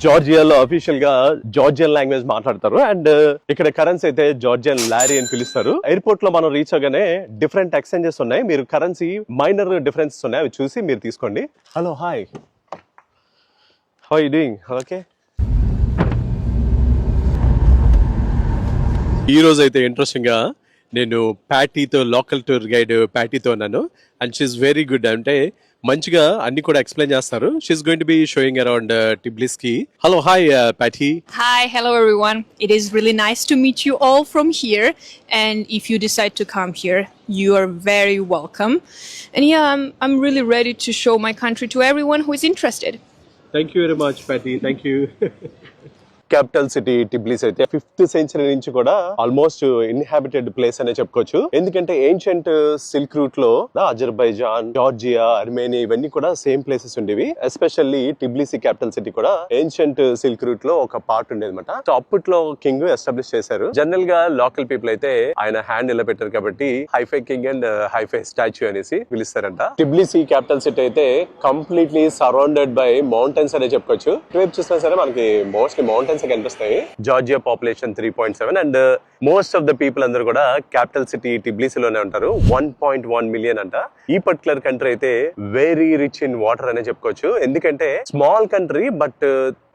జార్జియాలో official గా Georgian language మాట్లాడతారు and ఇక్కడ కరెన్సీ అయితే జార్జియన్ లారీ అని పిలుస్తారు. ఎయిర్పోర్ట్ లో మనం రీచ్ అవగానే డిఫరెంట్ ఎక్స్చేంజెస్ ఉన్నాయి. మీరు కరెన్సీ మైనర్ డిఫరెన్సెస్ ఉన్నాయి, అవి చూసి మీరు తీసుకోండి. Hello, hi, how are you doing? Okay. ఈ రోజు అయితే ఇంట్రెస్టింగ్ గా నేను ప్యాటీతో, లోకల్ టూర్ గైడ్ ప్యాటీతో ఉన్నాను అండ్ షీఈస్ వెరీ గుడ్. అంటే మంచిగా అన్ని కూడా ఎక్స్ప్లెయిన్ చేస్తారు. She is going to be showing around Tbilisi. Hello, hi, Patty. Hi, hello everyone. It is really nice to meet you all from here. And if you decide to come here, you are very welcome. And yeah, I'm really ready to show my country to everyone who is interested. Thank you very much, Patty. Thank you. Capital city Tbilisi అయితే 5th century నుంచి కూడా almost inhabited place అనే చెప్పుకోవచ్చు. ఎందుకంటే ancient silk route లో Azerbaijan, Georgia, Armenia ఇవన్నీ కూడా same places ఉండేవి. ఎస్పెషల్లీ టిబ్లిసి క్యాపిటల్ సిటీ కూడా ఏన్షియంట్ సిల్క్ రూట్ లో ఒక పార్ట్ ఉండేది అనమాట. సో అప్పట్లో కింగ్ ఎస్టాబ్లిష్ చేశారు. జనరల్ గా లోకల్ పీపుల్ అయితే ఆయన హ్యాండ్ ఇలా పెట్టారు కాబట్టి hi fi king and hi fi statue అనేసి పిలుస్తారంట. టిబ్లిసి క్యాపిటల్ సిటీ అయితే కంప్లీట్లీ సరౌండెడ్ బై మౌంటైన్స్ అనే చెప్పుకోవచ్చు. ఇటువైపు చూసినా సరే మనకి మోస్ట్లీ మౌంటైన్స్ కనిపిస్తాయి. Georgia population 3.7 and most of the people అందరూ కూడా క్యాపిటల్ సిటీ టిబ్లిసిలోనే ఉంటారు. 1.1 మిలియన్ అంట. ఈ పర్టికులర్ కంట్రీ అయితే వెరీ రిచ్ ఇన్ వాటర్ అనే చెప్పుకోవచ్చు. ఎందుకంటే స్మాల్ కంట్రీ బట్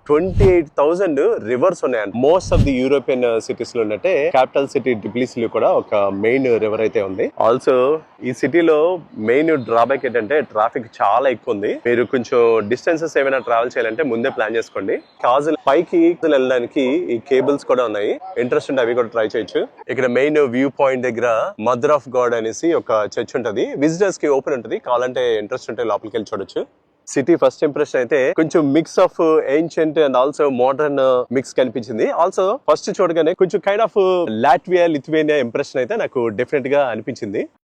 28,000 రివర్స్ ఉన్నాయండి. Most of the European cities లో ఉన్నట్టే క్యాపిటల్ సిటీ టిబ్లిసిలో కూడా ఒక మెయిన్ రివర్ అయితే ఉంది. ఆల్సో ఈ సిటీలో మెయిన్ డ్రాబ్యాక్ ఏంటంటే ట్రాఫిక్ చాలా ఎక్కువ ఉంది. మీరు కొంచెం డిస్టెన్సెస్ ఏమైనా ట్రావెల్ చేయాలంటే ముందే ప్లాన్ చేసుకోండి. కాజుల్ పైకి వెళ్ళడానికి ఈ కేబుల్స్ కూడా ఉన్నాయి. ఇంట్రెస్ట్ ఉంటే అవి కూడా ట్రై చేయొచ్చు. ఇక్కడ మెయిన్ వ్యూ పాయింట్ దగ్గర మదర్ ఆఫ్ గాడ్ అనేసి ఒక చర్చ్ ఉంటది. విజిటర్స్ కి ఓపెన్ ఉంటది. కావాలంటే ఇంట్రెస్ట్ ఉంటే లోపలికి వెళ్ళి చూడొచ్చు. సిటీ ఫస్ట్ ఇంప్రెషన్ అయితే కొంచెం mix of ancient and also modern mix కనిపించింది. ఆల్సో ఫస్ట్ చూడగానే కొంచెం kind of Latvia, Lithuania impression అయితే నాకు డెఫినెట్ గా అనిపించింది.